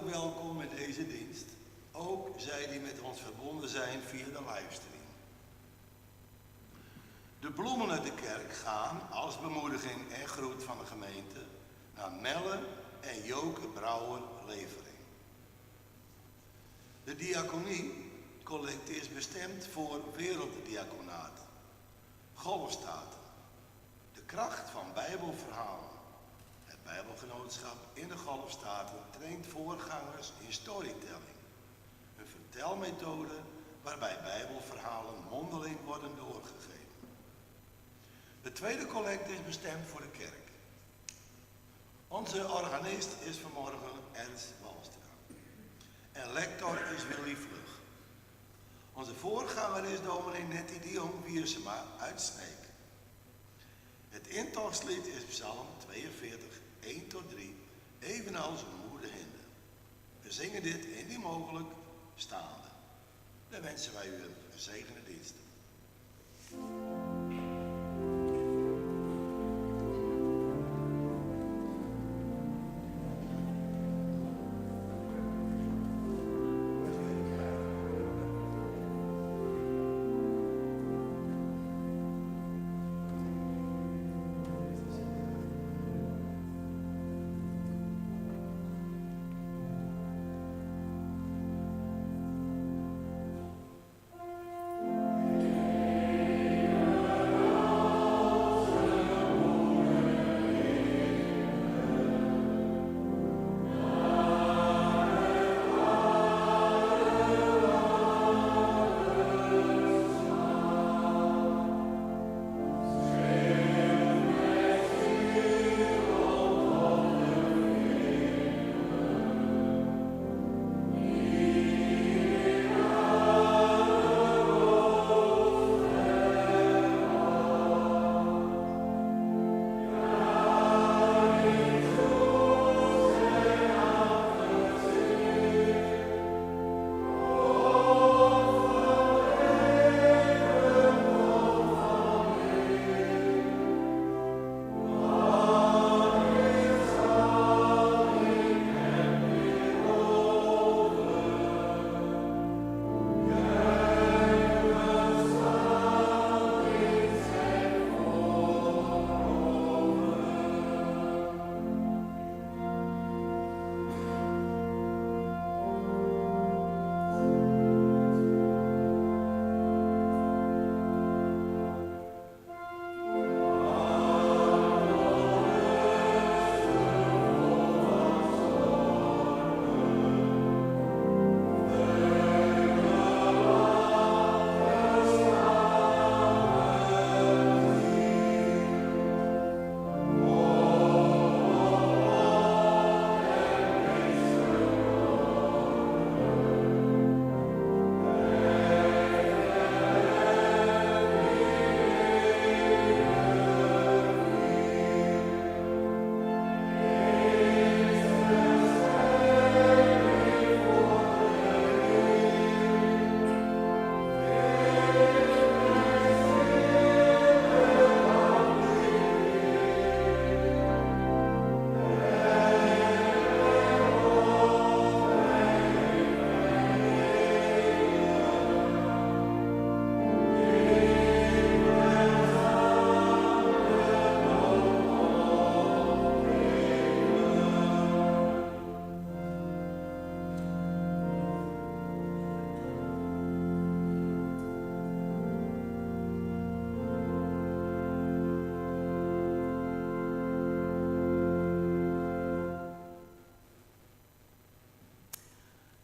hartelijk welkom in deze dienst. Ook zij die met ons verbonden zijn via de livestream. De bloemen uit de kerk gaan als bemoediging en groet van de gemeente naar Melle en Joke Brouwer Levering. De diaconiecollecte is bestemd voor werelddiaconaten, golfstaten, de kracht van bijbelverhalen. Het Bijbelgenootschap in de golfstaten traint voorgangers in storytelling, een vertelmethode waarbij bijbelverhalen mondeling worden doorgegeven. De tweede collecte is bestemd voor de kerk. Onze organist is vanmorgen Ernst Walstra en lector is Willy Vlug. Onze voorganger is dominee Nettie de Jong-Wiersema uit Sneek. Het intochtslied is Psalm 42, 1 tot 3, evenals een moeder hinde. We zingen dit indien mogelijk staande. Dan wensen wij u een gezegende dienst.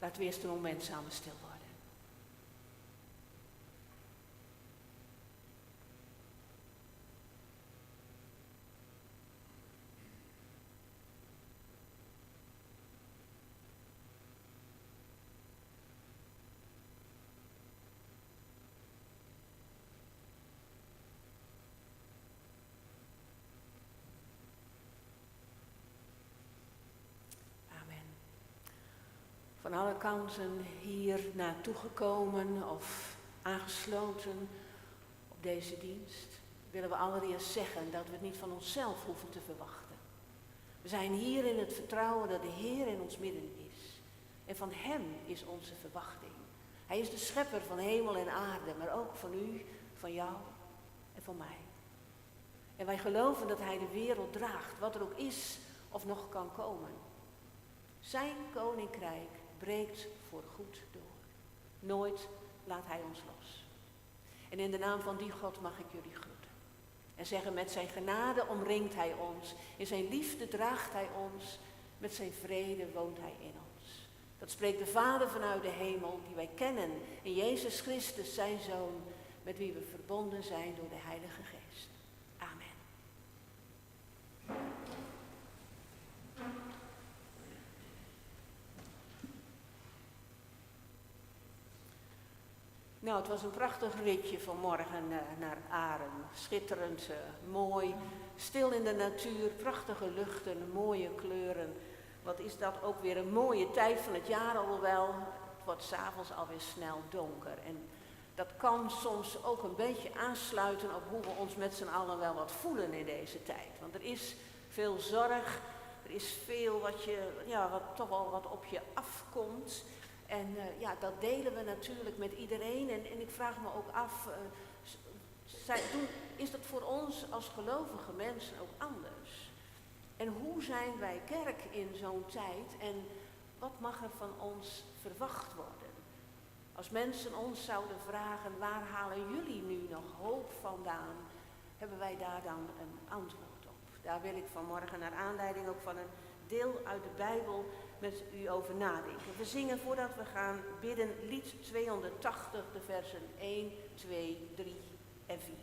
Laten we eerst een moment samen stil worden. Van alle kanten hier naartoe gekomen of aangesloten op deze dienst, willen we allereerst zeggen dat we het niet van onszelf hoeven te verwachten. We zijn hier in het vertrouwen dat de Heer in ons midden is. En van Hem is onze verwachting. Hij is de schepper van hemel en aarde, maar ook van u, van jou en van mij. En wij geloven dat Hij de wereld draagt, wat er ook is of nog kan komen. Zijn koninkrijk breekt voor goed door. Nooit laat Hij ons los. En in de naam van die God mag ik jullie groeten. En zeggen, met zijn genade omringt Hij ons. In zijn liefde draagt Hij ons. Met zijn vrede woont Hij in ons. Dat spreekt de Vader vanuit de hemel, die wij kennen. In Jezus Christus, zijn Zoon, met wie we verbonden zijn door de Heilige Geest. Amen. Nou, het was een prachtig ritje vanmorgen naar Aren. Schitterend, mooi, stil in de natuur, prachtige luchten, mooie kleuren. Wat is dat ook weer een mooie tijd van het jaar, alhoewel het wordt 's avonds alweer snel donker. En dat kan soms ook een beetje aansluiten op hoe we ons met z'n allen wel wat voelen in deze tijd. Want er is veel zorg, er is veel wat toch wel wat op je afkomt. En dat delen we natuurlijk met iedereen. En ik vraag me ook af, is dat voor ons als gelovige mensen ook anders? En hoe zijn wij kerk in zo'n tijd? En wat mag er van ons verwacht worden? Als mensen ons zouden vragen, waar halen jullie nu nog hoop vandaan? Hebben wij daar dan een antwoord op? Daar wil ik vanmorgen naar aanleiding ook van een deel uit de Bijbel met u over nadenken. We zingen voordat we gaan bidden lied 280, de versen 1, 2, 3 en 4.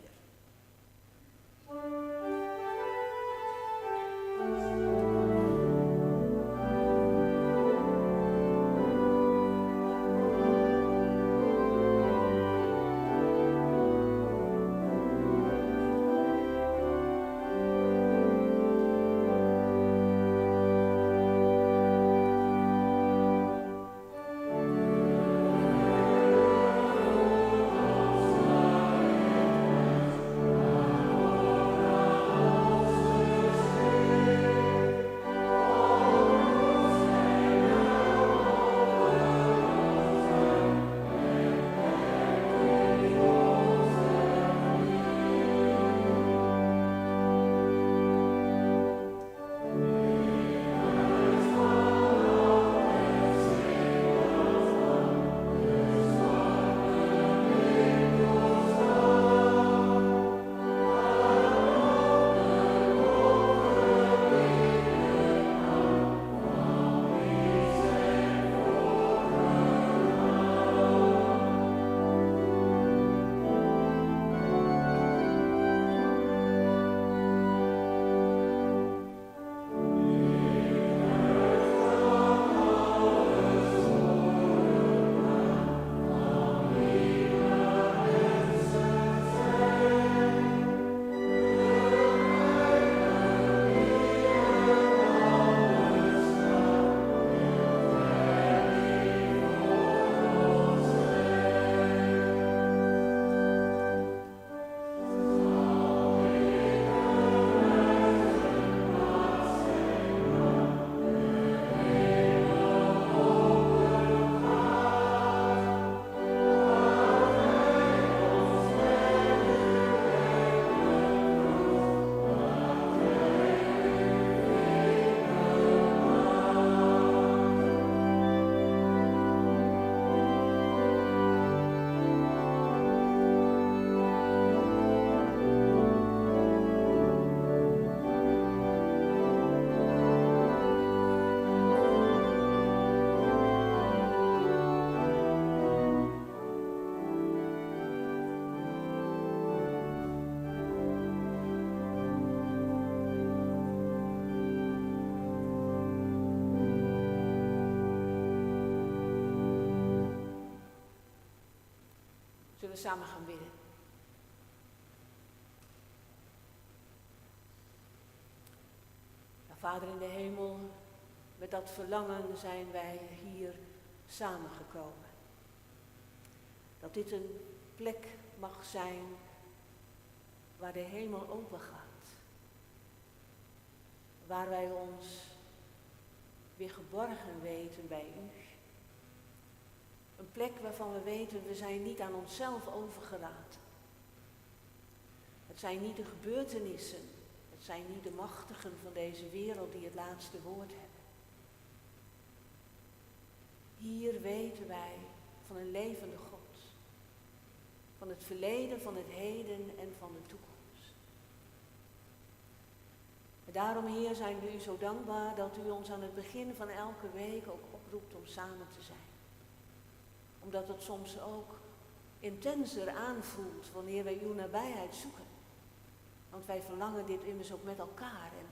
Zullen we samen gaan bidden? Vader in de hemel, met dat verlangen zijn wij hier samengekomen. Dat dit een plek mag zijn waar de hemel open gaat. Waar wij ons weer geborgen weten bij u. Een plek waarvan we weten, we zijn niet aan onszelf overgelaten. Het zijn niet de gebeurtenissen, het zijn niet de machtigen van deze wereld die het laatste woord hebben. Hier weten wij van een levende God. Van het verleden, van het heden en van de toekomst. En daarom, Heer, zijn we u zo dankbaar dat u ons aan het begin van elke week ook oproept om samen te zijn. Omdat het soms ook intenser aanvoelt wanneer wij uw nabijheid zoeken. Want wij verlangen dit immers ook met elkaar. En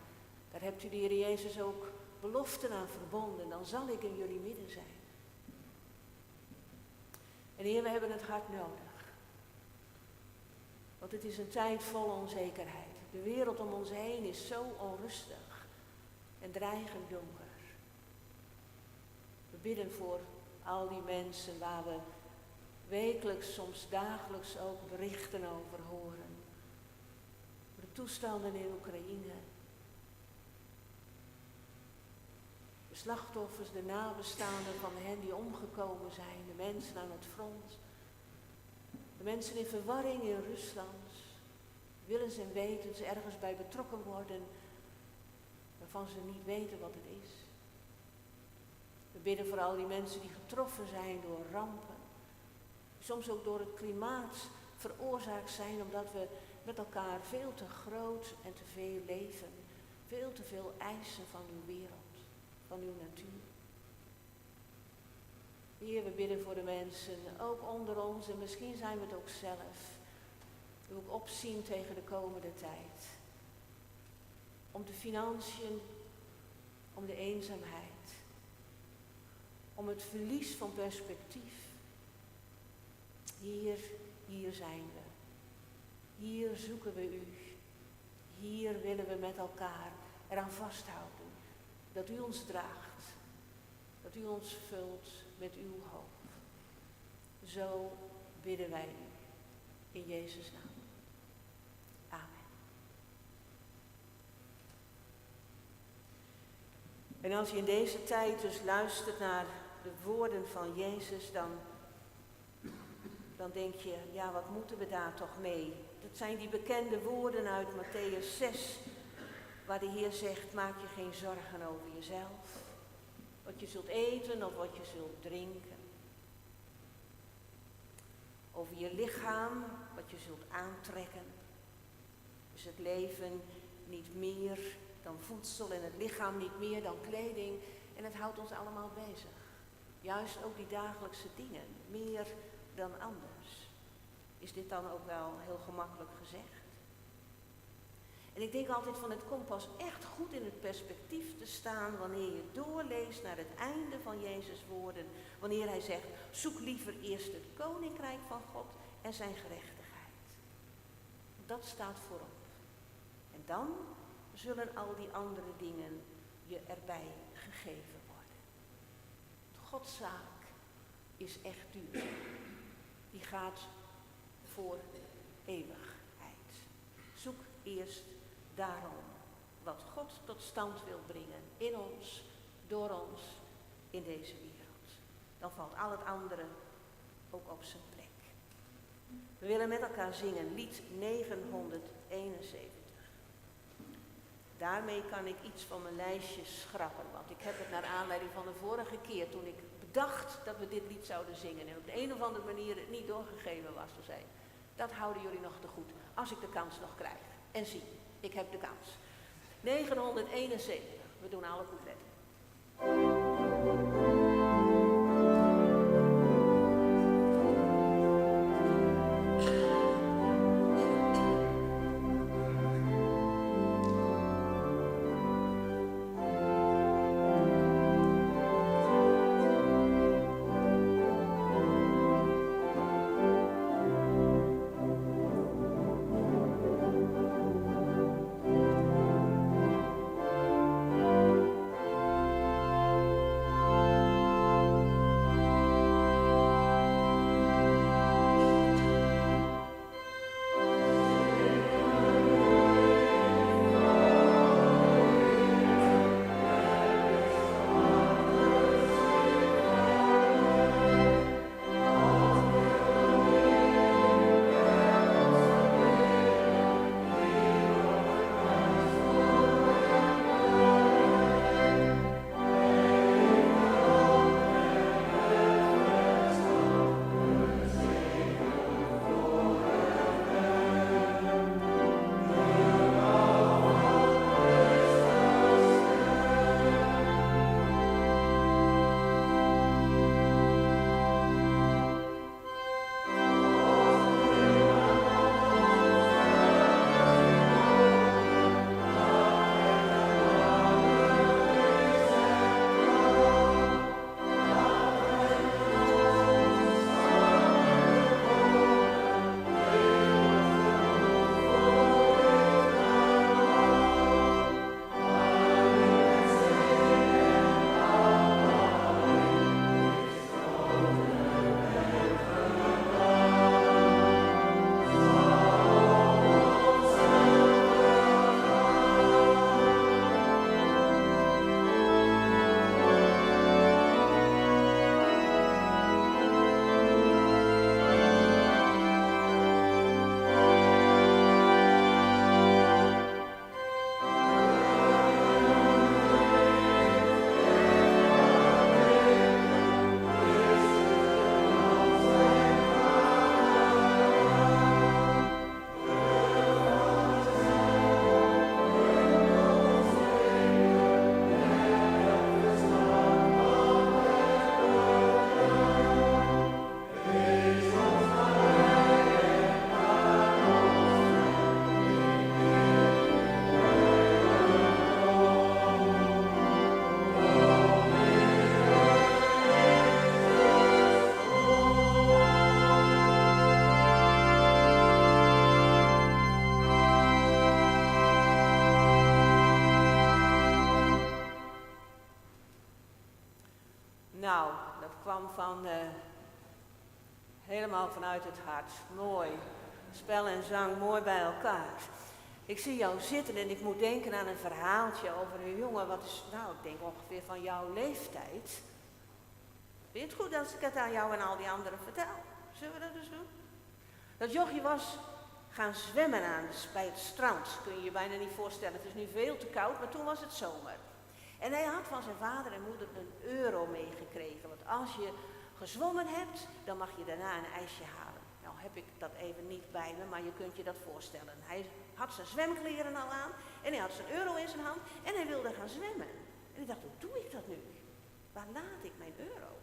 daar hebt u de Heer Jezus ook beloften aan verbonden. Dan zal ik in jullie midden zijn. En Heer, we hebben het hard nodig. Want het is een tijd vol onzekerheid. De wereld om ons heen is zo onrustig en dreigend donker. We bidden voor al die mensen waar we wekelijks, soms dagelijks ook berichten over horen. Voor de toestanden in Oekraïne. De slachtoffers, de nabestaanden van hen die omgekomen zijn, de mensen aan het front. De mensen in verwarring in Rusland, willens en wetens ergens bij betrokken worden, waarvan ze niet weten wat het is. We bidden voor al die mensen die getroffen zijn door rampen, soms ook door het klimaat veroorzaakt zijn, omdat we met elkaar veel te groot en te veel leven, veel te veel eisen van uw wereld, van uw natuur. Heer, we bidden voor de mensen, ook onder ons, en misschien zijn we het ook zelf, die ook opzien tegen de komende tijd. Om de financiën, om de eenzaamheid, om het verlies van perspectief. Hier zijn we. Hier zoeken we u. Hier willen we met elkaar eraan vasthouden dat u ons draagt, dat u ons vult met uw hoop. Zo bidden wij u in Jezus' naam. Amen. En als je in deze tijd dus luistert naar de woorden van Jezus, dan denk je, ja, wat moeten we daar toch mee? Dat zijn die bekende woorden uit Mattheüs 6, waar de Heer zegt, maak je geen zorgen over jezelf, wat je zult eten of wat je zult drinken. Over je lichaam, wat je zult aantrekken. Dus het leven niet meer dan voedsel en het lichaam niet meer dan kleding. En het houdt ons allemaal bezig. Juist ook die dagelijkse dingen, meer dan anders. Is dit dan ook wel heel gemakkelijk gezegd? En ik denk altijd van, het komt pas echt goed in het perspectief te staan wanneer je doorleest naar het einde van Jezus' woorden. Wanneer hij zegt, zoek liever eerst het koninkrijk van God en zijn gerechtigheid. Dat staat voorop. En dan zullen al die andere dingen je erbij gegeven worden. Gods zaak is echt duur. Die gaat voor eeuwigheid. Zoek eerst daarom wat God tot stand wil brengen in ons, door ons, in deze wereld. Dan valt al het andere ook op zijn plek. We willen met elkaar zingen lied 971. Daarmee kan ik iets van mijn lijstje schrappen, want ik heb het naar aanleiding van de vorige keer toen ik bedacht dat we dit lied zouden zingen en op de een of andere manier het niet doorgegeven was. Toen zei ik, dat houden jullie nog te goed, als ik de kans nog krijg. En zie, ik heb de kans. 971, we doen alle coupletten. Nou, dat kwam helemaal vanuit het hart. Mooi. Spel en zang mooi bij elkaar. Ik zie jou zitten en ik moet denken aan een verhaaltje over een jongen. Wat is, nou, ik denk ongeveer van jouw leeftijd. Vind je het goed als ik het aan jou en al die anderen vertel? Zullen we dat dus doen? Dat jochie was gaan zwemmen bij het strand. Kun je je bijna niet voorstellen. Het is nu veel te koud, maar toen was het zomer. En hij had van zijn vader en moeder €1 meegekregen. Want als je gezwommen hebt, dan mag je daarna een ijsje halen. Nou heb ik dat even niet bij me, maar je kunt je dat voorstellen. Hij had zijn zwemkleren al aan en hij had zijn €1 in zijn hand en hij wilde gaan zwemmen. En ik dacht, hoe doe ik dat nu? Waar laat ik mijn €1?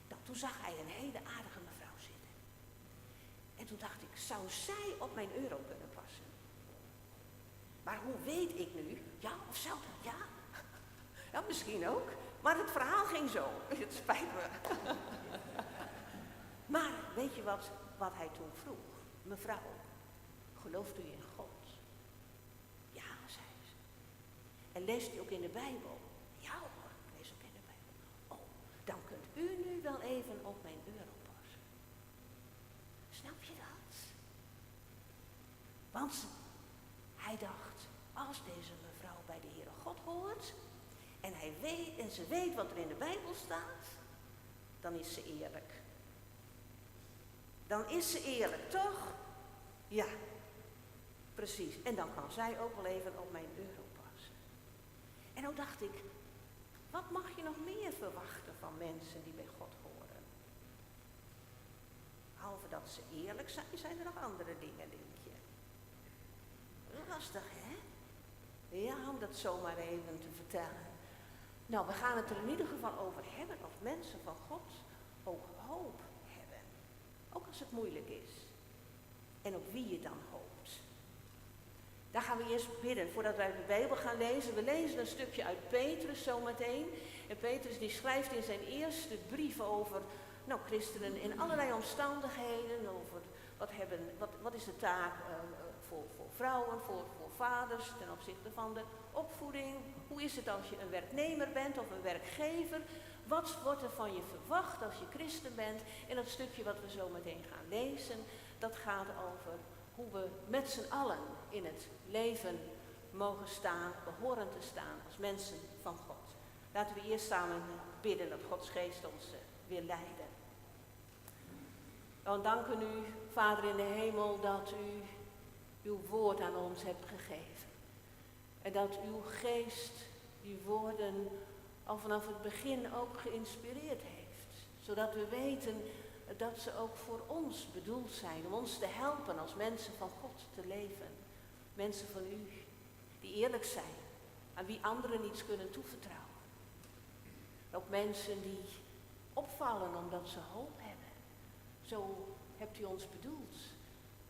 Nou, toen zag hij een hele aardige mevrouw zitten. En toen dacht ik, zou zij op mijn €1 kunnen passen? Maar hoe weet ik nu? Ja, of zou dat? Ja? Ja, misschien ook. Maar het verhaal ging zo. Het spijt me. Maar weet je wat hij toen vroeg? Mevrouw, gelooft u in God? Ja, zei ze. En leest u ook in de Bijbel? Ja hoor, ik lees ook in de Bijbel. Oh, dan kunt u nu wel even op mijn €1 passen. Snap je dat? Want hij dacht, als deze mevrouw bij de Heere God hoort en ze weet wat er in de Bijbel staat, dan is ze eerlijk. Dan is ze eerlijk, toch? Ja, precies. En dan kan zij ook wel even op mijn €1 passen. En dan dacht ik, wat mag je nog meer verwachten van mensen die bij God horen? Behalve dat ze eerlijk zijn er nog andere dingen, denk je. Lastig, hè? Ja, om dat zomaar even te vertellen. Nou, we gaan het er in ieder geval over hebben of mensen van God ook hoop hebben. Ook als het moeilijk is. En op wie je dan hoopt. Daar gaan we eerst bidden voordat wij de Bijbel gaan lezen. We lezen een stukje uit Petrus zometeen. En Petrus die schrijft in zijn eerste brief over christenen in allerlei omstandigheden. Over wat is de taak voor vrouwen, voor vaders ten opzichte van de opvoeding. Hoe is het als je een werknemer bent of een werkgever? Wat wordt er van je verwacht als je christen bent? En dat stukje wat we zo meteen gaan lezen, dat gaat over hoe we met z'n allen in het leven mogen staan, behoren te staan als mensen van God. Laten we eerst samen bidden dat Gods geest ons wil leiden. Dan danken u, Vader in de hemel, dat u uw woord aan ons hebt gegeven. En dat uw geest die woorden al vanaf het begin ook geïnspireerd heeft. Zodat we weten dat ze ook voor ons bedoeld zijn. Om ons te helpen als mensen van God te leven. Mensen van u die eerlijk zijn. Aan wie anderen iets kunnen toevertrouwen. Ook mensen die opvallen omdat ze hoop hebben. Zo hebt u ons bedoeld.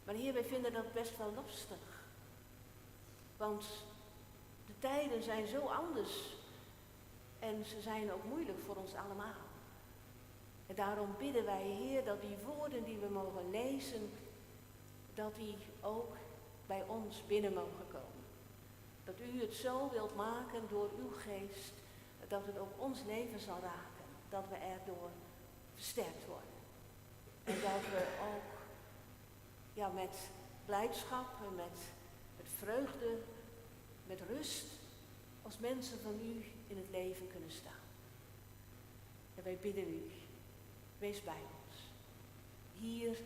Maar Heer, wij vinden dat best wel lastig. Want de tijden zijn zo anders. En ze zijn ook moeilijk voor ons allemaal. En daarom bidden wij, Heer, dat die woorden die we mogen lezen, dat die ook bij ons binnen mogen komen. Dat u het zo wilt maken door uw geest, dat het ook ons leven zal raken. Dat we erdoor versterkt worden. En dat we ook met blijdschap en met vreugde, met rust, als mensen van u in het leven kunnen staan. En wij bidden u, wees bij ons. Hier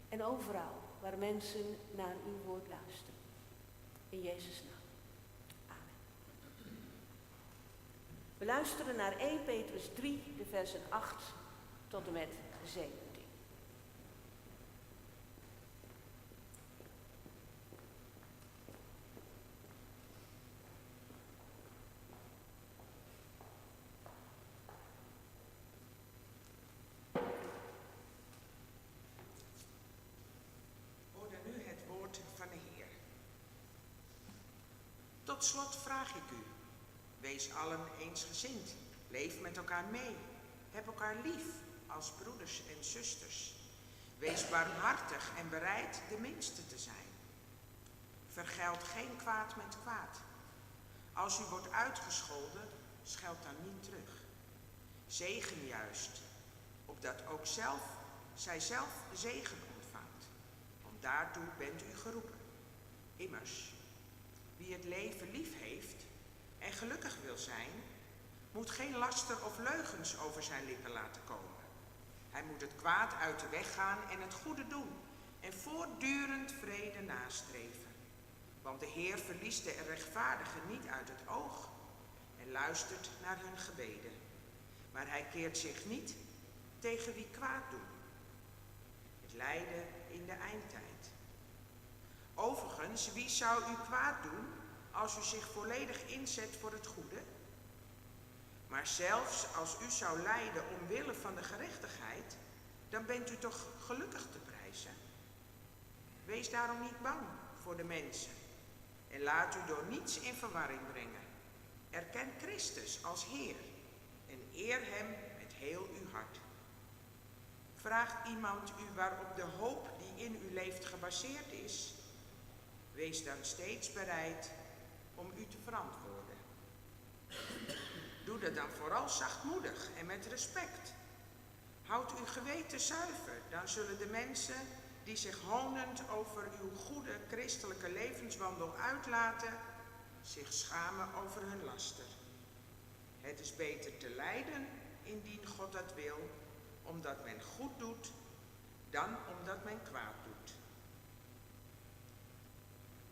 en overal waar mensen naar uw woord luisteren. In Jezus' naam. Amen. We luisteren naar 1 Petrus 3, de versen 8 tot en met 17. Tot slot vraag ik u, wees allen eensgezind, leef met elkaar mee, heb elkaar lief als broeders en zusters. Wees barmhartig en bereid de minste te zijn. Vergeld geen kwaad met kwaad. Als u wordt uitgescholden, scheld dan niet terug. Zegen juist, opdat ook zij zelf zegen ontvangt. Want daartoe bent u geroepen. Immers, wie het leven lief heeft en gelukkig wil zijn, moet geen laster of leugens over zijn lippen laten komen. Hij moet het kwaad uit de weg gaan en het goede doen en voortdurend vrede nastreven. Want de Heer verliest de rechtvaardigen niet uit het oog en luistert naar hun gebeden. Maar hij keert zich niet tegen wie kwaad doen. Het lijden in de eindtijd. Overigens, wie zou u kwaad doen als u zich volledig inzet voor het goede? Maar zelfs als u zou lijden omwille van de gerechtigheid, dan bent u toch gelukkig te prijzen. Wees daarom niet bang voor de mensen en laat u door niets in verwarring brengen. Erken Christus als Heer en eer hem met heel uw hart. Vraagt iemand u waarop de hoop die in u leeft gebaseerd is? Wees dan steeds bereid om u te verantwoorden. Doe dat dan vooral zachtmoedig en met respect. Houd uw geweten zuiver, dan zullen de mensen die zich honend over uw goede christelijke levenswandel uitlaten, zich schamen over hun laster. Het is beter te lijden, indien God dat wil, omdat men goed doet, dan omdat men kwaad doet.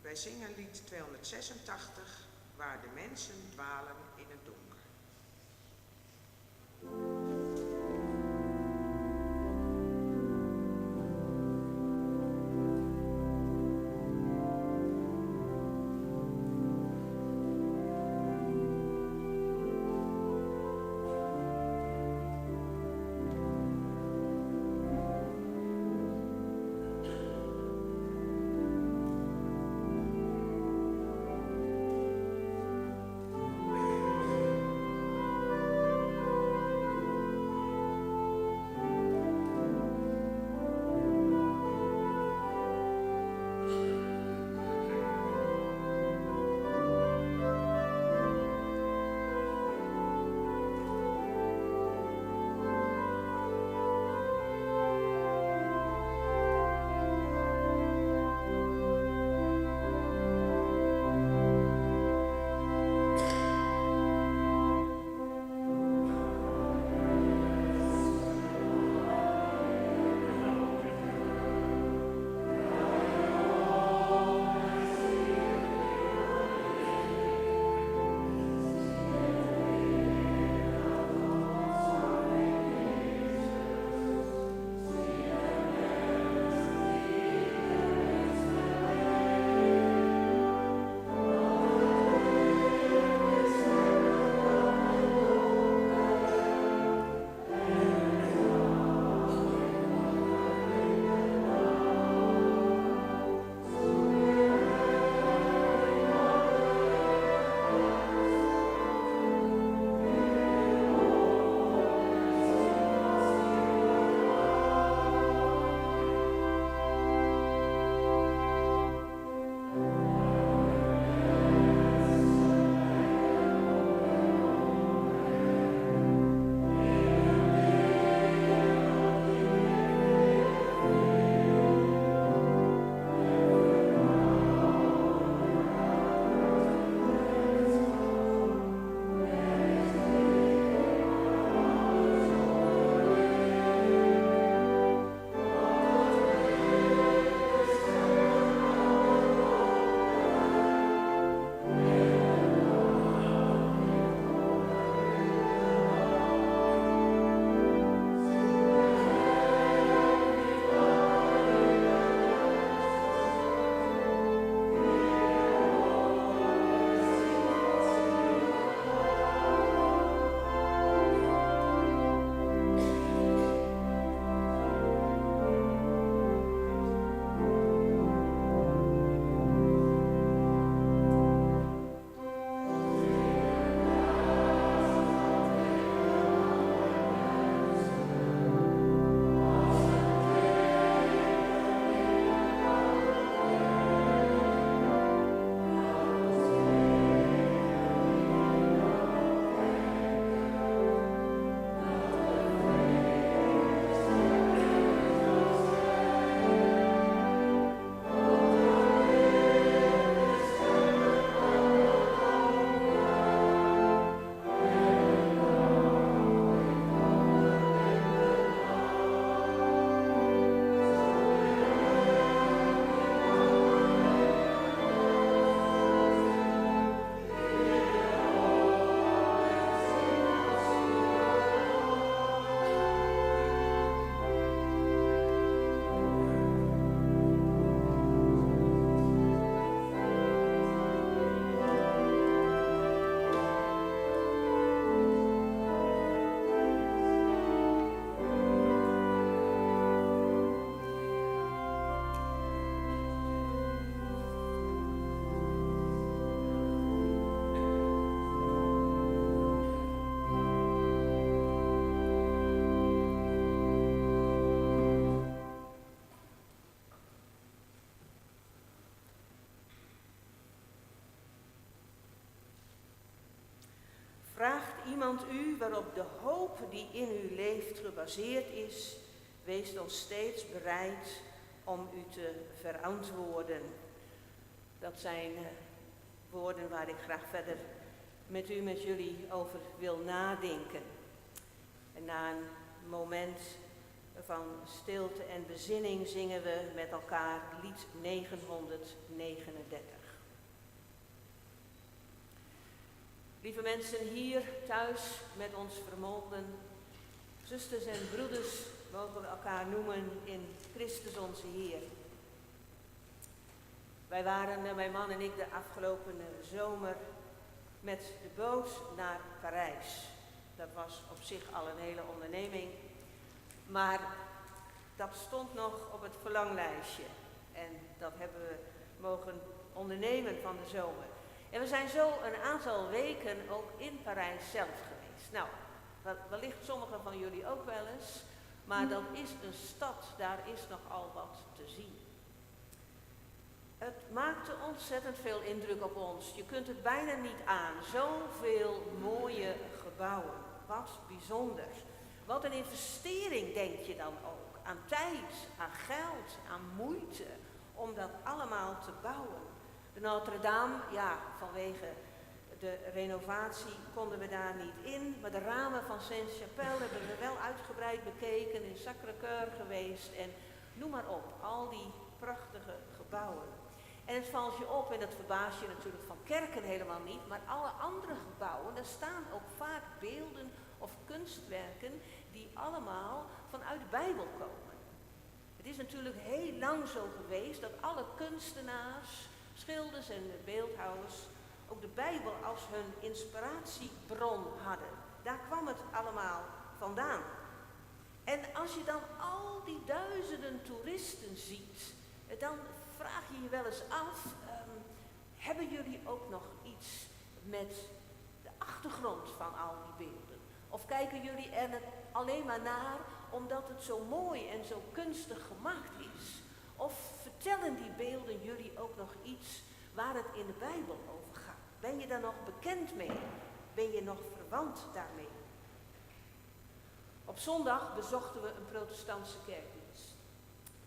Wij zingen lied 286, waar de mensen dwalen in het donker. Vraagt iemand u waarop de hoop die in u leeft gebaseerd is, wees dan steeds bereid om u te verantwoorden. Dat zijn woorden waar ik graag verder met jullie over wil nadenken. En na een moment van stilte en bezinning zingen we met elkaar lied 939. Lieve mensen hier thuis met ons vermolden, zusters en broeders mogen we elkaar noemen in Christus onze Heer. Wij waren, mijn man en ik, de afgelopen zomer met de boot naar Parijs. Dat was op zich al een hele onderneming, maar dat stond nog op het verlanglijstje. En dat hebben we mogen ondernemen van de zomer. En we zijn zo een aantal weken ook in Parijs zelf geweest. Nou, wellicht sommigen van jullie ook wel eens, maar dat is een stad, daar is nogal wat te zien. Het maakte ontzettend veel indruk op ons. Je kunt het bijna niet aan. Zoveel mooie gebouwen. Wat bijzonder. Wat een investering denk je dan ook. Aan tijd, aan geld, aan moeite om dat allemaal te bouwen. De Notre-Dame, ja, vanwege de renovatie konden we daar niet in. Maar de ramen van Saint-Chapelle hebben we wel uitgebreid bekeken. In Sacré-Cœur geweest en noem maar op. Al die prachtige gebouwen. En het valt je op, en dat verbaast je natuurlijk van kerken helemaal niet, maar alle andere gebouwen, daar staan ook vaak beelden of kunstwerken die allemaal vanuit de Bijbel komen. Het is natuurlijk heel lang zo geweest dat alle kunstenaars, schilders en beeldhouwers ook de Bijbel als hun inspiratiebron hadden. Daar kwam het allemaal vandaan. En als je dan al die duizenden toeristen ziet, dan vraag je je wel eens af, hebben jullie ook nog iets met de achtergrond van al die beelden? Of kijken jullie er alleen maar naar omdat het zo mooi en zo kunstig gemaakt is? Of vertellen die beelden jullie ook nog iets waar het in de Bijbel over gaat? Ben je daar nog bekend mee? Ben je nog verwant daarmee? Op zondag bezochten we een protestantse kerkdienst.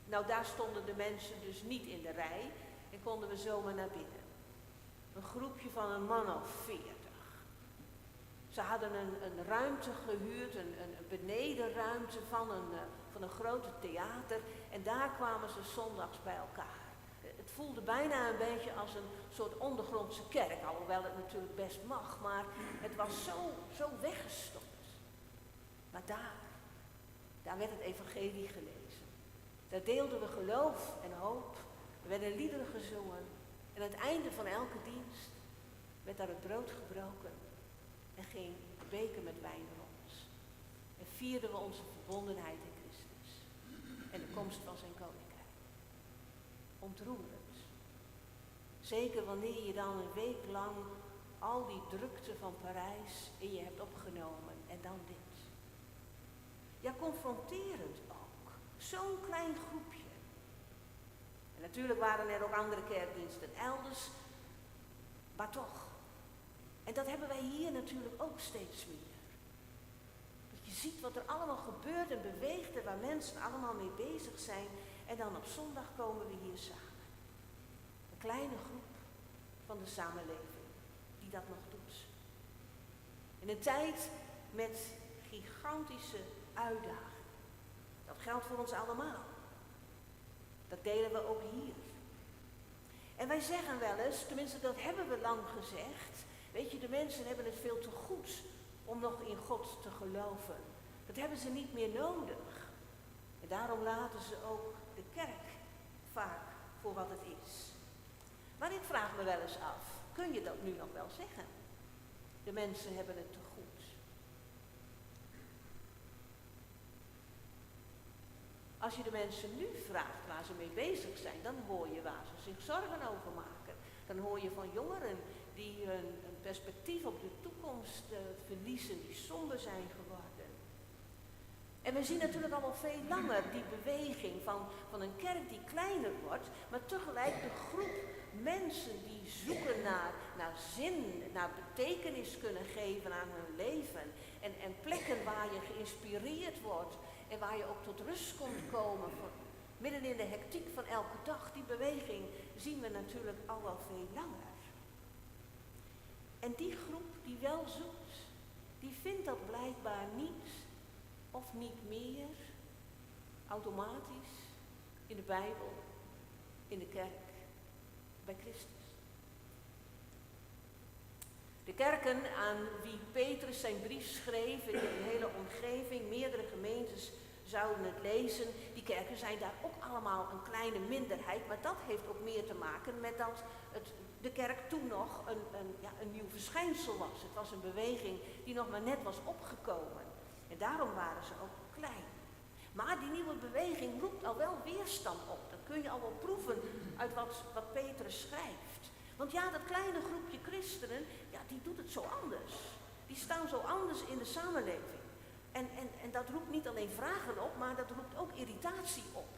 Nou, daar stonden de mensen dus niet in de rij en konden we zomaar naar binnen. Een groepje van een man of 40. Ze hadden een ruimte gehuurd, een benedenruimte van een grote theater. En daar kwamen ze zondags bij elkaar. Het voelde bijna een beetje als een soort ondergrondse kerk, alhoewel het natuurlijk best mag, maar het was zo weggestopt. Maar daar werd het evangelie gelezen. Daar deelden we geloof en hoop. Er werden liederen gezongen. En aan het einde van elke dienst werd daar het brood gebroken. En ging de beker met wijn rond. En vierden we onze verbondenheid in Christus. En de komst van zijn koninkrijk. Ontroerend. Zeker wanneer je dan een week lang al die drukte van Parijs in je hebt opgenomen. En dan dit. Ja, confronterend ook. Zo'n klein groepje. En natuurlijk waren er ook andere kerkdiensten elders, maar toch. En dat hebben wij hier natuurlijk ook steeds meer. Dat je ziet wat er allemaal gebeurt en beweegt en waar mensen allemaal mee bezig zijn. En dan op zondag komen we hier samen. Een kleine groep van de samenleving die dat nog doet. In een tijd met gigantische uitdagingen. Dat geldt voor ons allemaal. Dat delen we ook hier. En wij zeggen wel eens, tenminste dat hebben we lang gezegd, weet je, de mensen hebben het veel te goed om nog in God te geloven. Dat hebben ze niet meer nodig. En daarom laten ze ook de kerk vaak voor wat het is. Maar ik vraag me wel eens af, kun je dat nu nog wel zeggen? De mensen hebben het te goed. Als je de mensen nu vraagt waar ze mee bezig zijn, dan hoor je waar ze zich zorgen over maken. Dan hoor je van jongeren die hun perspectief op de toekomst verliezen, die somber zijn geworden. En we zien natuurlijk al wel veel langer die beweging van een kerk die kleiner wordt, maar tegelijk de groep mensen die zoeken naar zin, naar betekenis kunnen geven aan hun leven. En plekken waar je geïnspireerd wordt en waar je ook tot rust kunt komen. Midden in de hectiek van elke dag, die beweging zien we natuurlijk al wel veel langer. En die groep die wel zoekt, die vindt dat blijkbaar niet of niet meer automatisch in de Bijbel, in de kerk, bij Christus. De kerken aan wie Petrus zijn brief schreef, in de hele omgeving, meerdere gemeentes zouden het lezen. Die kerken zijn daar ook allemaal een kleine minderheid, maar dat heeft ook meer te maken met dat de kerk toen nog een nieuw verschijnsel was. Het was een beweging die nog maar net was opgekomen. En daarom waren ze ook klein. Maar die nieuwe beweging roept al wel weerstand op. Dat kun je al wel proeven uit wat Petrus schrijft. Want ja, dat kleine groepje christenen, ja, die doet het zo anders. Die staan zo anders in de samenleving. En dat roept niet alleen vragen op, maar dat roept ook irritatie op.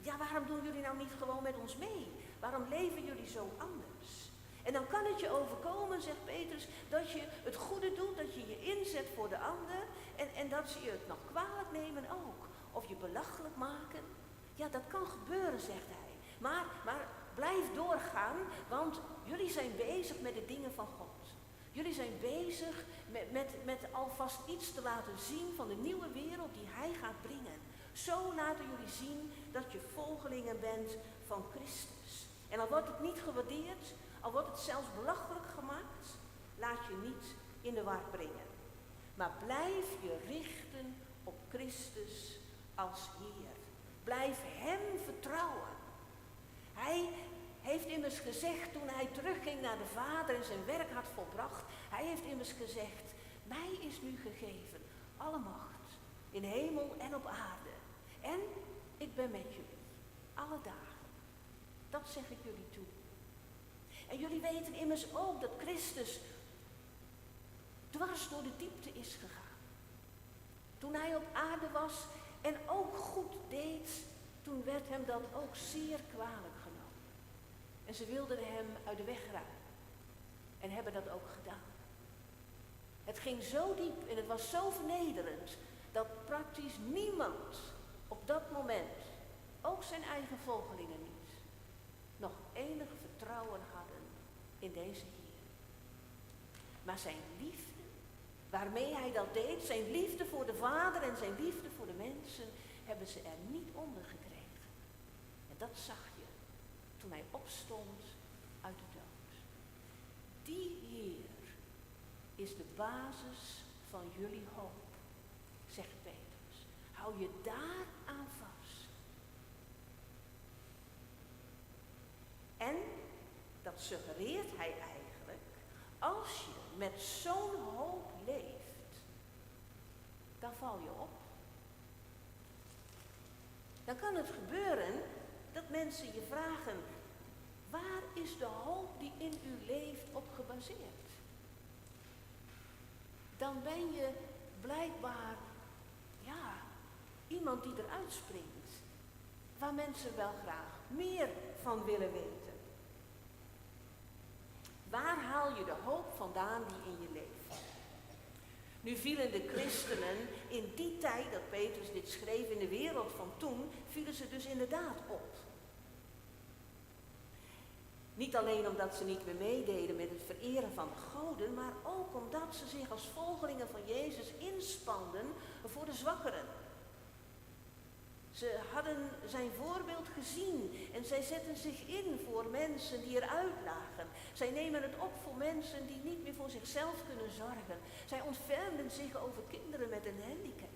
Ja, waarom doen jullie nou niet gewoon met ons mee? Waarom leven jullie zo anders? En dan kan het je overkomen, zegt Petrus, dat je het goede doet, dat je je inzet voor de ander en dat ze je het nog kwalijk nemen ook. Of je belachelijk maken. Ja, dat kan gebeuren, zegt hij. Maar blijf doorgaan, want jullie zijn bezig met de dingen van God. Jullie zijn bezig met alvast iets te laten zien van de nieuwe wereld die hij gaat brengen. Zo laten jullie zien dat je volgelingen bent van Christus. En al wordt het niet gewaardeerd, al wordt het zelfs belachelijk gemaakt, laat je niet in de war brengen. Maar blijf je richten op Christus als Heer. Blijf hem vertrouwen. Hij heeft immers gezegd toen hij terugging naar de Vader en zijn werk had volbracht. Hij heeft immers gezegd, mij is nu gegeven alle macht in hemel en op aarde. En ik ben met jullie, alle dagen. Dat zeg ik jullie toe. En jullie weten immers ook dat Christus dwars door de diepte is gegaan. Toen hij op aarde was en ook goed deed, toen werd hem dat ook zeer kwalijk genomen. En ze wilden hem uit de weg ruimen. En hebben dat ook gedaan. Het ging zo diep en het was zo vernederend dat praktisch niemand op dat moment, ook zijn eigen volgelingen niet, nog enig vertrouwen hadden in deze Heer. Maar zijn liefde, waarmee hij dat deed, zijn liefde voor de Vader en zijn liefde voor de mensen, hebben ze er niet onder gekregen. En dat zag je toen hij opstond uit de dood. Die Heer is de basis van jullie hoop, zegt Petrus. Hou je daar aan vast. En, dat suggereert hij eigenlijk, als je met zo'n hoop leeft, dan val je op. Dan kan het gebeuren dat mensen je vragen, waar is de hoop die in u leeft op gebaseerd? Dan ben je blijkbaar, ja, iemand die eruit springt, waar mensen wel graag meer van willen weten. Waar haal je de hoop vandaan die in je leeft? Nu vielen de christenen in die tijd dat Petrus dit schreef in de wereld van toen, vielen ze dus inderdaad op. Niet alleen omdat ze niet meer meededen met het vereren van de goden, maar ook omdat ze zich als volgelingen van Jezus inspanden voor de zwakkeren. Ze hadden zijn voorbeeld gezien en zij zetten zich in voor mensen die eruit lagen. Zij nemen het op voor mensen die niet meer voor zichzelf kunnen zorgen. Zij ontfermden zich over kinderen met een handicap,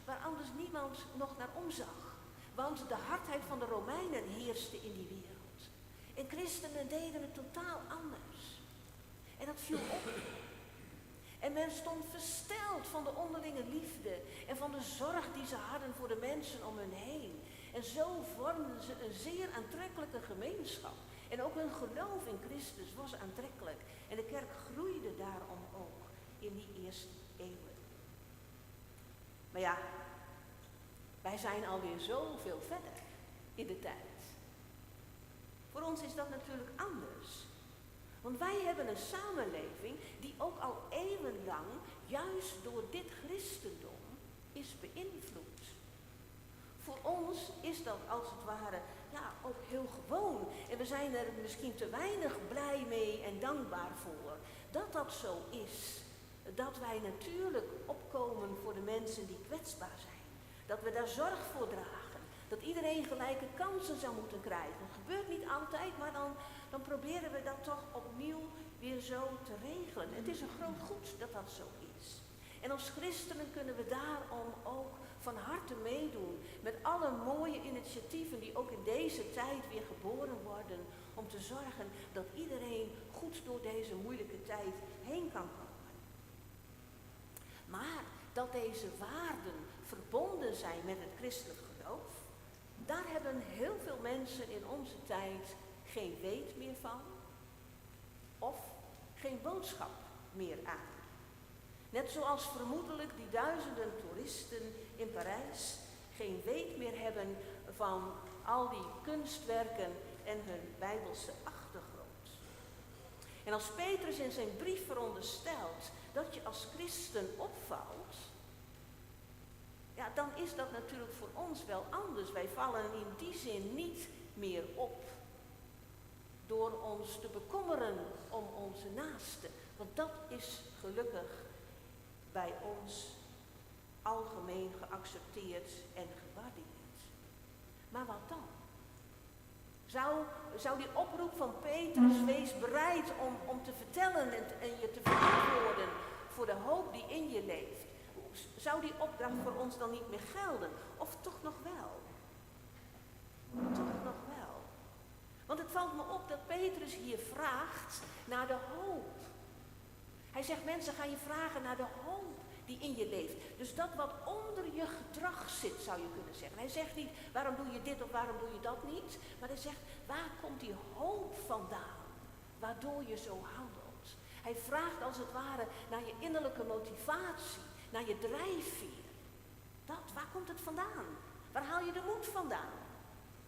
waar anders niemand nog naar omzag. Want de hardheid van de Romeinen heerste in die wereld. En christenen deden het totaal anders. En dat viel op. En men stond versteld van de onderlinge liefde en van de zorg die ze hadden voor de mensen om hun heen. En zo vormden ze een zeer aantrekkelijke gemeenschap. En ook hun geloof in Christus was aantrekkelijk. En de kerk groeide daarom ook in die eerste eeuwen. Maar ja, wij zijn alweer zoveel verder in de tijd. Voor ons is dat natuurlijk anders. Want wij hebben een samenleving die ook al eeuwenlang juist door dit christendom is beïnvloed. Voor ons is dat als het ware ook heel gewoon. En we zijn er misschien te weinig blij mee en dankbaar voor dat dat zo is. Dat wij natuurlijk opkomen voor de mensen die kwetsbaar zijn. Dat we daar zorg voor dragen. Dat iedereen gelijke kansen zou moeten krijgen. Dat gebeurt niet altijd, maar dan proberen we dat toch opnieuw weer zo te regelen. Het is een groot goed dat dat zo is. En als christenen kunnen we daarom ook van harte meedoen met alle mooie initiatieven die ook in deze tijd weer geboren worden. Om te zorgen dat iedereen goed door deze moeilijke tijd heen kan komen. Maar dat deze waarden verbonden zijn met het christelijk geloof, daar hebben heel veel mensen in onze tijd geen weet meer van of geen boodschap meer aan. Net zoals vermoedelijk die duizenden toeristen in Parijs geen weet meer hebben van al die kunstwerken en hun bijbelse achtergrond. En als Petrus in zijn brief veronderstelt dat je als christen opvalt, dan is dat natuurlijk voor ons wel anders. Wij vallen in die zin niet meer op door ons te bekommeren om onze naasten. Want dat is gelukkig bij ons algemeen geaccepteerd en gewaardeerd. Maar wat dan? Zou die oproep van Petrus, wees bereid om te vertellen en je te verantwoorden voor de hoop die in je leeft, zou die opdracht voor ons dan niet meer gelden? Of toch nog wel? Toch nog wel. Want het valt me op dat Petrus hier vraagt naar de hoop. Hij zegt, mensen, ga je vragen naar de hoop die in je leeft. Dus dat wat onder je gedrag zit, zou je kunnen zeggen. Hij zegt niet, waarom doe je dit of waarom doe je dat niet? Maar hij zegt, waar komt die hoop vandaan, waardoor je zo handelt? Hij vraagt als het ware naar je innerlijke motivatie, naar je drijfveer. Waar komt het vandaan? Waar haal je de moed vandaan?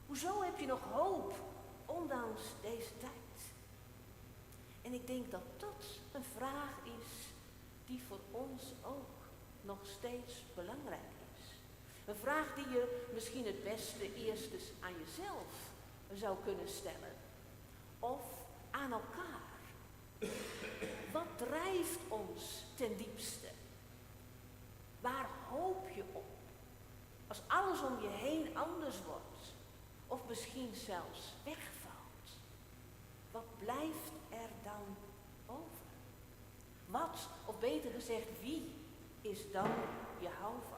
Hoezo heb je nog hoop, ondanks deze tijd? En ik denk dat dat een vraag is die voor ons ook nog steeds belangrijk is. Een vraag die je misschien het beste eerst eens aan jezelf zou kunnen stellen. Of aan elkaar. Wat drijft ons ten diepste? Waar hoop je op? Als alles om je heen anders wordt, of misschien zelfs wegvalt, wat blijft er dan over? Wat, of beter gezegd, wie is dan je houvast?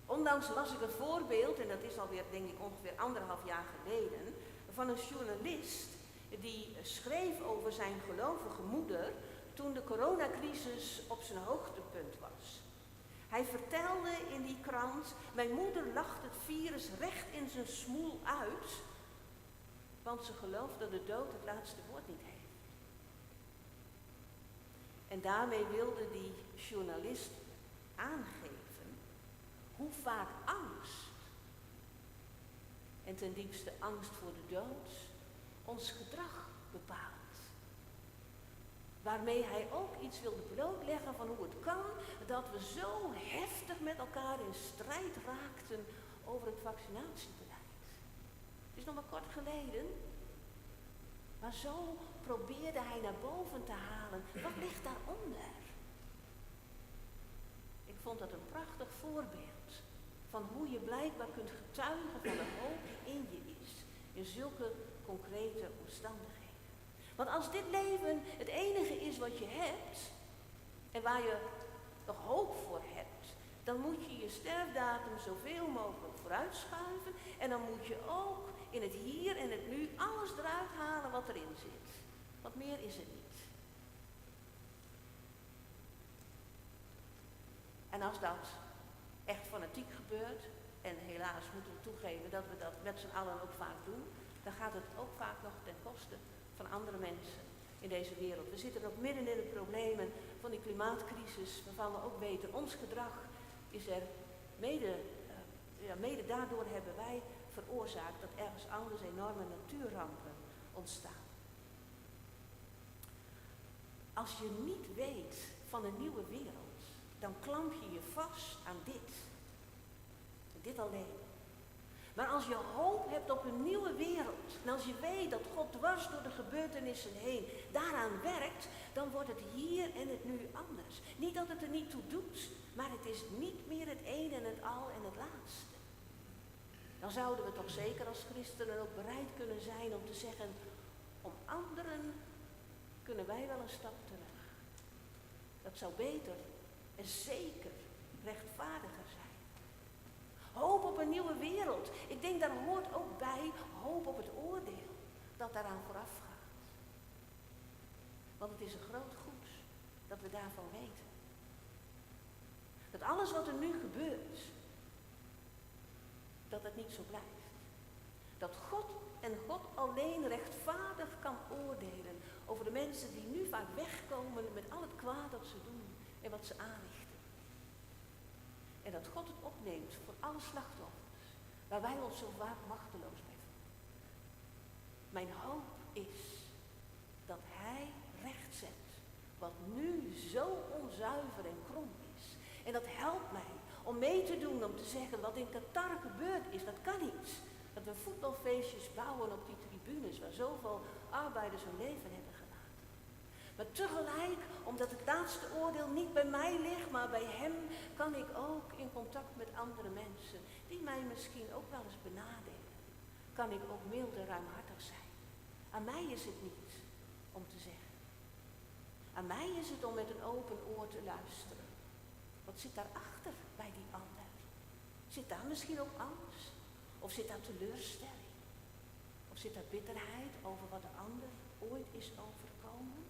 Onlangs las ik een voorbeeld, en dat is alweer denk ik ongeveer 1,5 jaar geleden, van een journalist die schreef over zijn gelovige moeder toen de coronacrisis op zijn hoogtepunt was. Hij vertelde in die krant, mijn moeder lacht het virus recht in zijn smoel uit, want ze gelooft dat de dood het laatste woord niet heeft. En daarmee wilde die journalist aangeven hoe vaak angst, en ten diepste angst voor de dood, ons gedrag bepaalt. Waarmee hij ook iets wilde blootleggen van hoe het kan dat we zo heftig met elkaar in strijd raakten over het vaccinatiebeleid. Het is nog maar kort geleden, maar zo probeerde hij naar boven te halen. Wat ligt daaronder? Ik vond dat een prachtig voorbeeld van hoe je blijkbaar kunt getuigen van de hoop die in je is, in zulke concrete omstandigheden. Want als dit leven het enige is wat je hebt, en waar je nog hoop voor hebt, dan moet je je sterfdatum zoveel mogelijk vooruitschuiven en dan moet je ook in het hier en het nu alles eruit halen wat erin zit. Wat meer is het niet. En als dat echt fanatiek gebeurt, en helaas moeten we toegeven dat we dat met z'n allen ook vaak doen, dan gaat het ook vaak nog ten koste van andere mensen in deze wereld. We zitten ook midden in de problemen van die klimaatcrisis, waarvan we ook weten, ons gedrag is er mede daardoor hebben wij veroorzaakt dat ergens anders enorme natuurrampen ontstaan. Als je niet weet van een nieuwe wereld, dan klamp je je vast aan dit. Dit alleen. Maar als je hoop hebt op een nieuwe wereld, en als je weet dat God dwars door de gebeurtenissen heen daaraan werkt, dan wordt het hier en het nu anders. Niet dat het er niet toe doet, maar het is niet meer het een en het al en het laatste. Dan zouden we toch zeker als christenen ook bereid kunnen zijn om te zeggen, om anderen kunnen wij wel een stap terug. Dat zou beter en zeker rechtvaardiger zijn. Hoop op een nieuwe wereld. Ik denk daar hoort ook bij hoop op het oordeel dat daaraan vooraf gaat. Want het is een groot goed dat we daarvan weten. Dat alles wat er nu gebeurt, dat het niet zo blijft. Dat God en God alleen rechtvaardig kan oordelen over de mensen die nu vaak wegkomen met al het kwaad dat ze doen en wat ze aanrichten. En dat God het opneemt voor alle slachtoffers, waar wij ons zo vaak machteloos bij voelen. Mijn hoop is dat Hij recht zet wat nu zo onzuiver en krom is. En dat helpt mij om mee te doen, om te zeggen wat in Qatar gebeurd is, dat kan niet. Dat we voetbalfeestjes bouwen op die tribunes waar zoveel arbeiders hun leven hebben gelaten. Maar tegelijk, omdat het laatste oordeel niet bij mij ligt, maar bij Hem, kan ik ook in contact met andere mensen, die mij misschien ook wel eens benadelen, kan ik ook mild en ruimhartig zijn. Aan mij is het niet om te zeggen. Aan mij is het om met een open oor te luisteren. Wat zit daarachter bij die ander? Zit daar misschien ook angst? Of zit daar teleurstelling? Of zit daar bitterheid over wat de ander ooit is overkomen?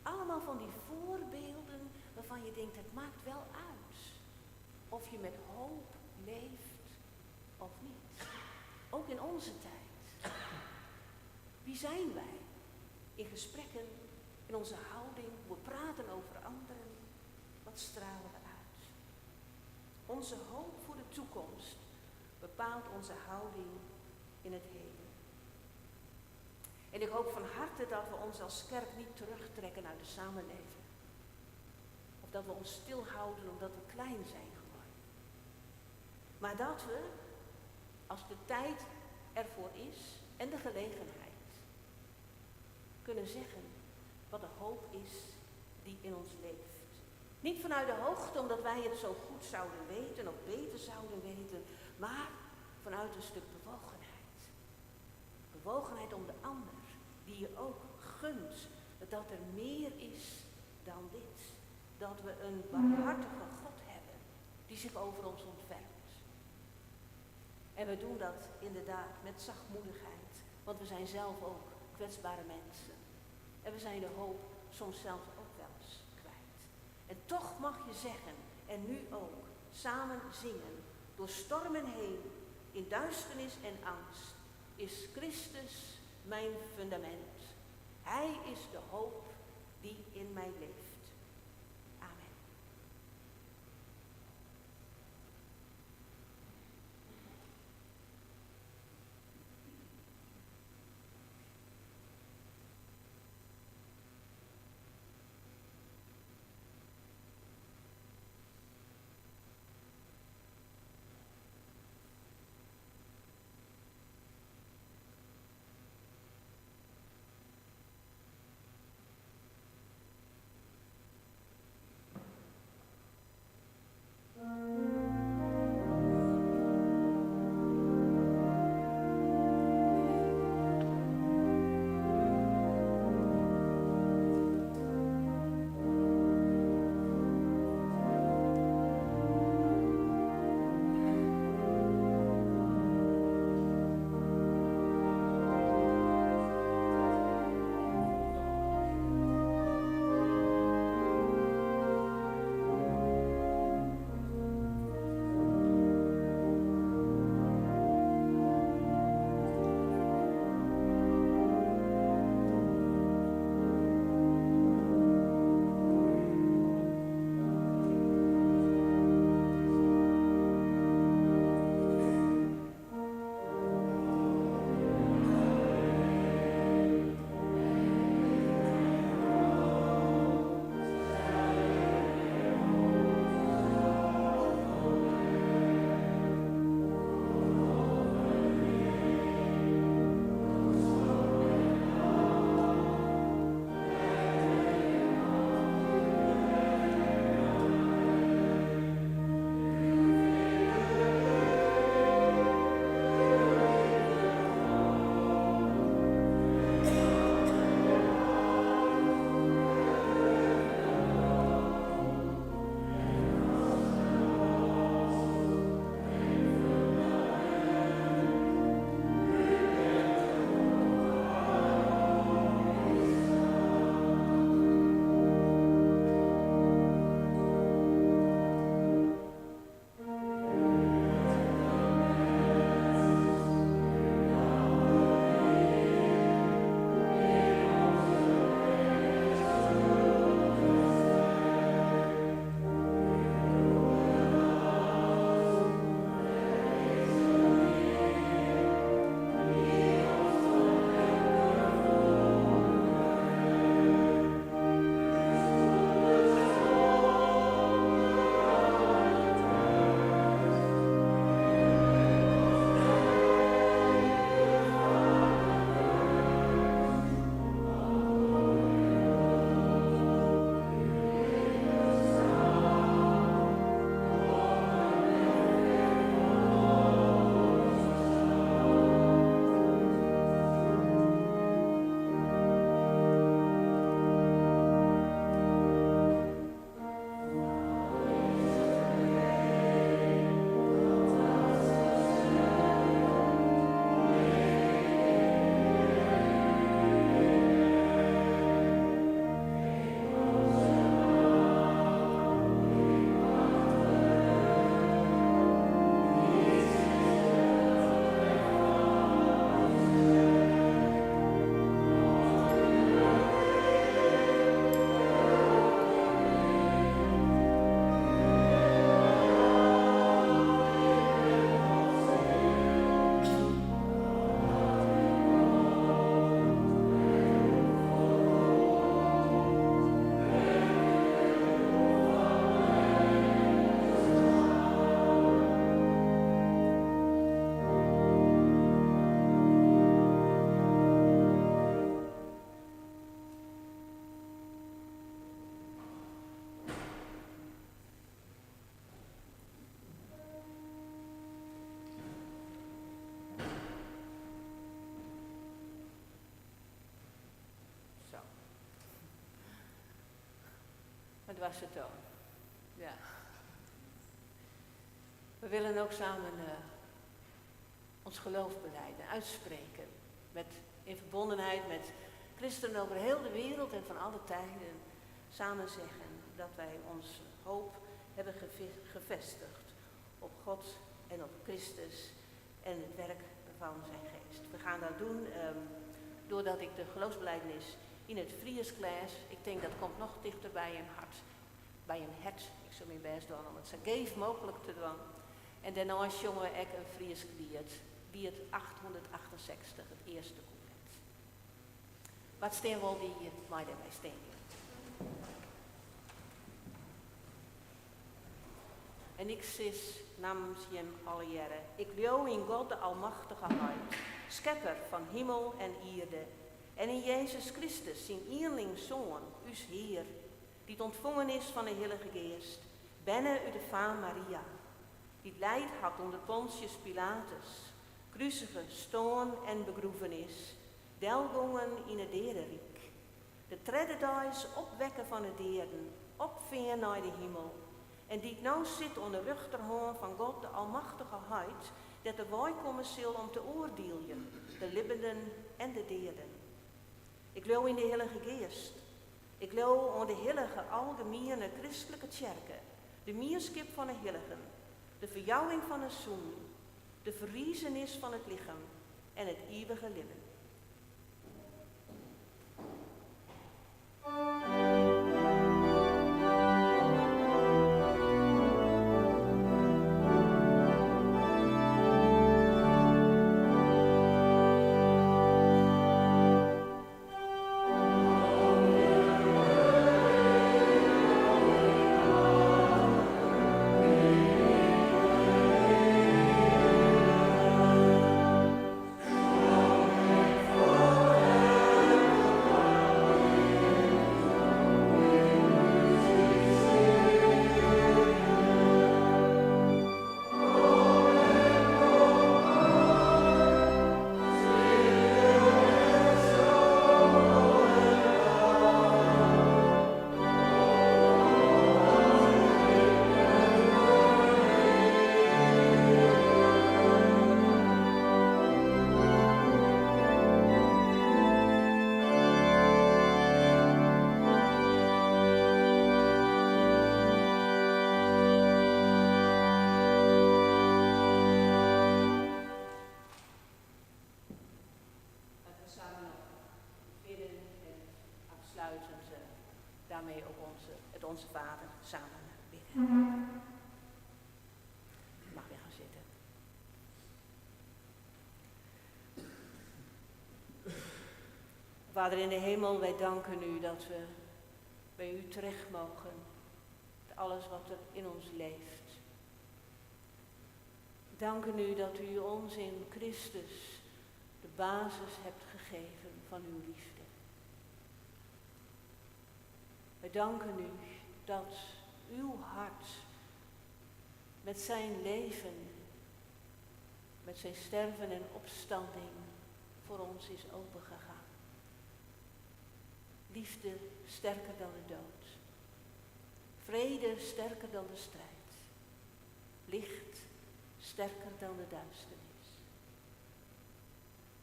Allemaal van die voorbeelden waarvan je denkt, het maakt wel uit of je met hoop leeft of niet. Ook in onze tijd. Wie zijn wij? In gesprekken, in onze houding, hoe we praten over anderen. Wat stralen we uit? Onze hoop voor de toekomst bepaalt onze houding in het heden. En ik hoop van harte dat we ons als kerk niet terugtrekken uit de samenleving. Of dat we ons stilhouden omdat we klein zijn geworden. Maar dat we, als de tijd ervoor is en de gelegenheid, kunnen zeggen wat de hoop is die in ons leeft. Niet vanuit de hoogte omdat wij het zo goed zouden weten of beter zouden weten, maar vanuit een stuk bewogenheid. Bewogenheid om de ander, die je ook gunt dat er meer is dan dit. Dat we een barmhartige God hebben, die zich over ons ontfermt. En we doen dat inderdaad met zachtmoedigheid, want we zijn zelf ook kwetsbare mensen. En we zijn de hoop soms zelf ook wel eens kwijt. En toch mag je zeggen, en nu ook, samen zingen, door stormen heen, in duisternis en angst, is Christus mijn fundament. Hij is de hoop die in mij leeft. dwarse toon. Ja. We willen ook samen ons geloof belijden, uitspreken. In verbondenheid met christenen over heel de wereld en van alle tijden. Samen zeggen dat wij onze hoop hebben gevestigd op God en op Christus en het werk van zijn geest. We gaan dat doen doordat ik de geloofsbelijdenis in het Fries lees. Ik denk dat komt nog dichter bij een hart. Bij een hart. Ik zal mijn best doen om het zo geef mogelijk te doen. En daarna jongen ik een Fries lied 868, het eerste couplet. Wat staan wel die mij daarbij staan? En ik sis namens hem alle jaren. Ik geloof in God de Almachtige Huid, schepper van hemel en aarde. En in Jezus Christus, zijn eerling Zoon, uw Heer, die ontvangen is van de Heilige Geest, binnen u de Vaam Maria, die leid had onder Pontius Pilatus, kruisige, stoon en begroeven is, delgongen in het Derenrijk. De tredde dag opwekken van de deren, opveen naar de hemel. En die nou zit onder de rechterhand van God de Almachtige Huid, dat de wij komen zal om te oordelen, de libbenden en de deren. Ik geloof in de Heilige Geest. Ik geloof aan de heilige algemene christelijke kerken, de meerskip van de heiligen, de verjouwing van de zoen, de verriezenis van het lichaam en het eeuwige leven. Daarmee ook het Onze Vader samen bidden. Je mag weer gaan zitten. Vader in de hemel, wij danken u dat we bij u terecht mogen. Met alles wat er in ons leeft. We danken u dat u ons in Christus de basis hebt gegeven van uw liefde. We danken u dat uw hart met zijn leven, met zijn sterven en opstanding voor ons is opengegaan. Liefde sterker dan de dood. Vrede sterker dan de strijd. Licht sterker dan de duisternis.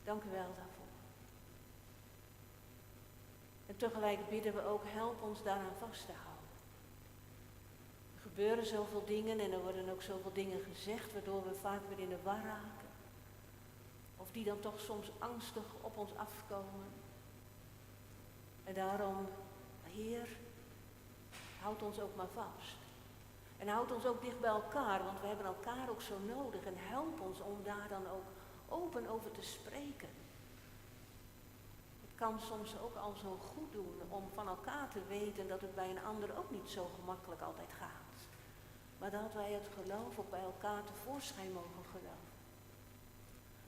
Dank u wel daarvoor. En tegelijk bidden we ook, help ons daaraan vast te houden. Er gebeuren zoveel dingen en er worden ook zoveel dingen gezegd, waardoor we vaak weer in de war raken. Of die dan toch soms angstig op ons afkomen. En daarom, Heer, houd ons ook maar vast. En houd ons ook dicht bij elkaar, want we hebben elkaar ook zo nodig. En help ons om daar dan ook open over te spreken. Het kan soms ook al zo goed doen om van elkaar te weten dat het bij een ander ook niet zo gemakkelijk altijd gaat. Maar dat wij het geloof ook bij elkaar tevoorschijn mogen geloven.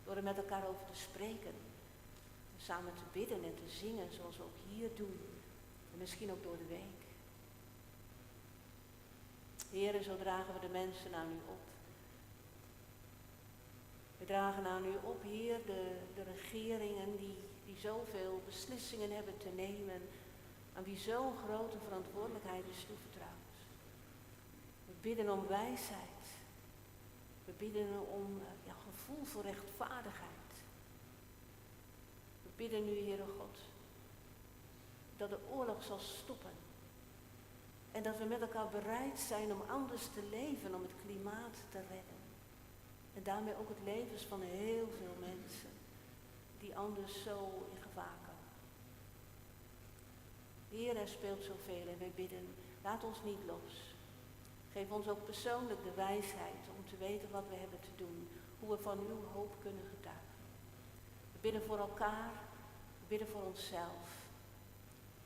Door er met elkaar over te spreken. En samen te bidden en te zingen zoals we ook hier doen. En misschien ook door de week. Heere, zo dragen we de mensen aan u op. We dragen aan u op, Heer, de regeringen die zoveel beslissingen hebben te nemen aan wie zo'n grote verantwoordelijkheid is toevertrouwd. We bidden om wijsheid. We bidden om gevoel voor rechtvaardigheid. We bidden nu, Heere God, dat de oorlog zal stoppen. En dat we met elkaar bereid zijn om anders te leven, om het klimaat te redden. En daarmee ook het levens van heel veel mensen die anders zo in gevaar komen. Heer, er speelt zoveel en wij bidden, laat ons niet los. Geef ons ook persoonlijk de wijsheid om te weten wat we hebben te doen, hoe we van uw hoop kunnen getuigen. We bidden voor elkaar, we bidden voor onszelf.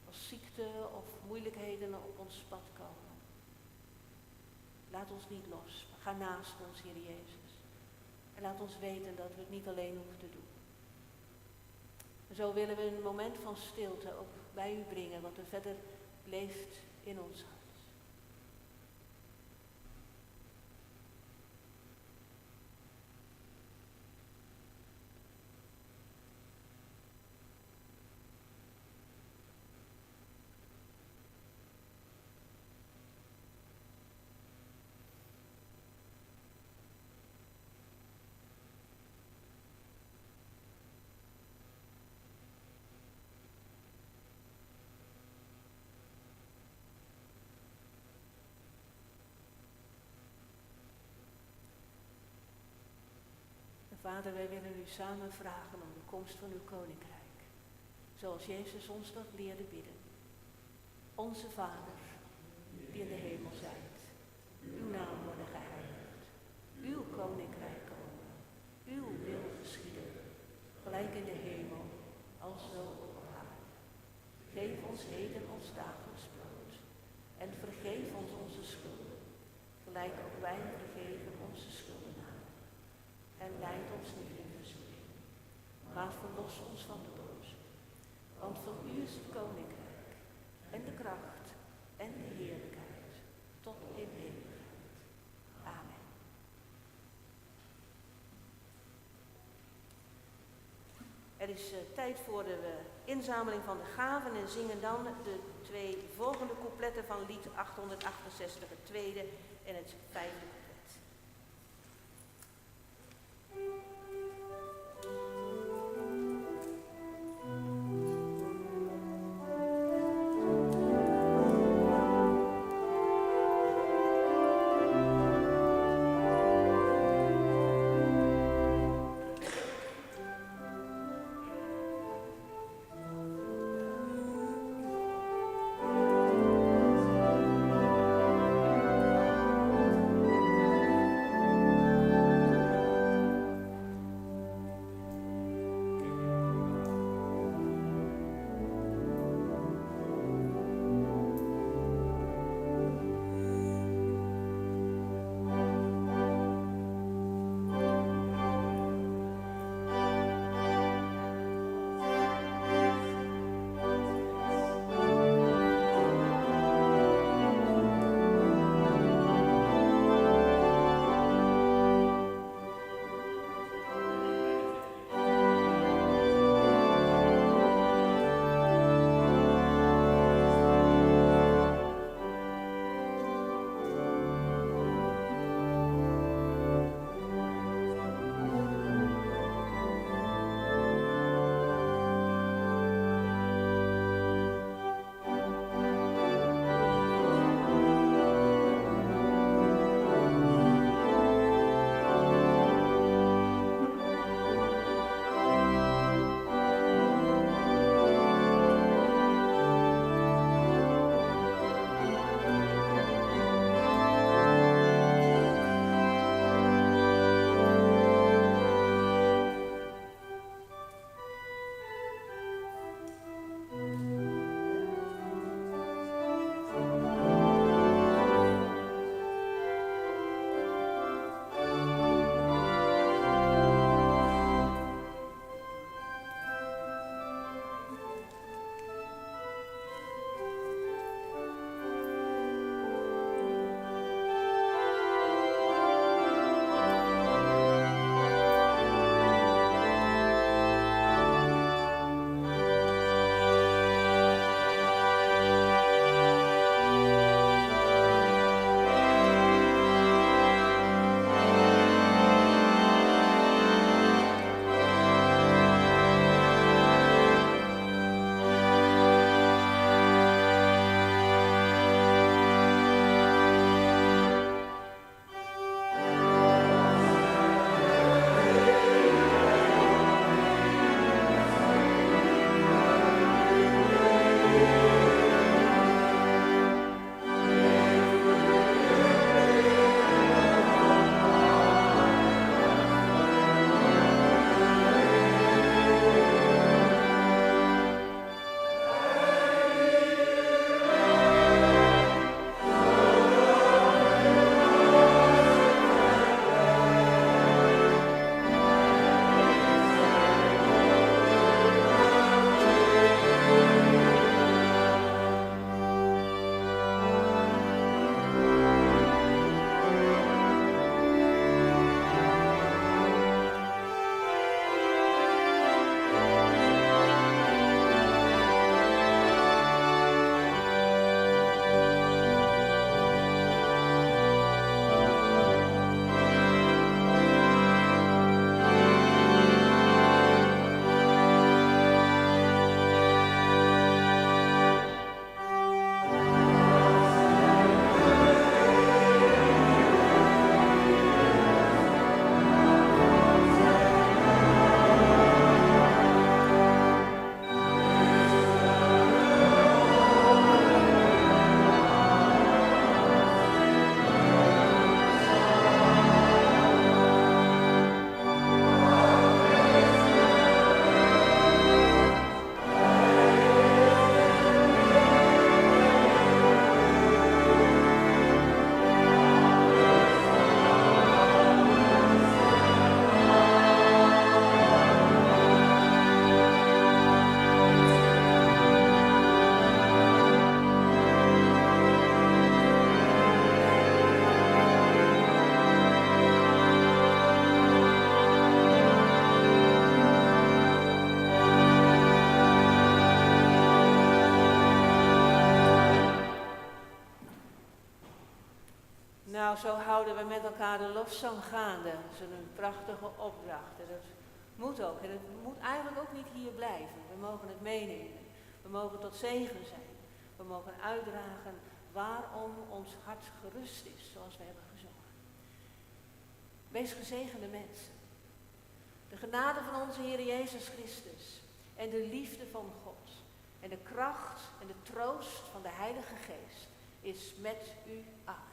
Als ziekte of moeilijkheden op ons pad komen. Laat ons niet los, maar ga naast ons, Heer Jezus. En laat ons weten dat we het niet alleen hoeven te doen. En zo willen we een moment van stilte ook bij u brengen, wat er verder leeft in ons hart. Vader, wij willen u samen vragen om de komst van uw koninkrijk. Zoals Jezus ons dat leerde bidden. Onze Vader, die in de hemel zijt. Uw naam worden geheiligd. Uw koninkrijk komen. Uw wil geschieden. Gelijk in de hemel, alzo op aarde. Geef ons heden ons dagelijks brood. En vergeef ons onze schulden. Gelijk ook wij vergeven onze schuldenaren. En leid ons niet in verzoeking, maar verlos ons van de boze. Want van u is het koninkrijk, en de kracht, en de heerlijkheid, tot in eeuwigheid. Amen. Er is tijd voor de inzameling van de gaven en zingen dan de 2 volgende coupletten van lied 868, het tweede en het 5e. Nou, zo houden we met elkaar de lofzang gaande. Dat is een prachtige opdracht. En dat moet ook. En het moet eigenlijk ook niet hier blijven. We mogen het meenemen. We mogen tot zegen zijn. We mogen uitdragen waarom ons hart gerust is, zoals we hebben gezongen. Wees gezegende mensen. De genade van onze Heer Jezus Christus en de liefde van God en de kracht en de troost van de Heilige Geest is met u allen.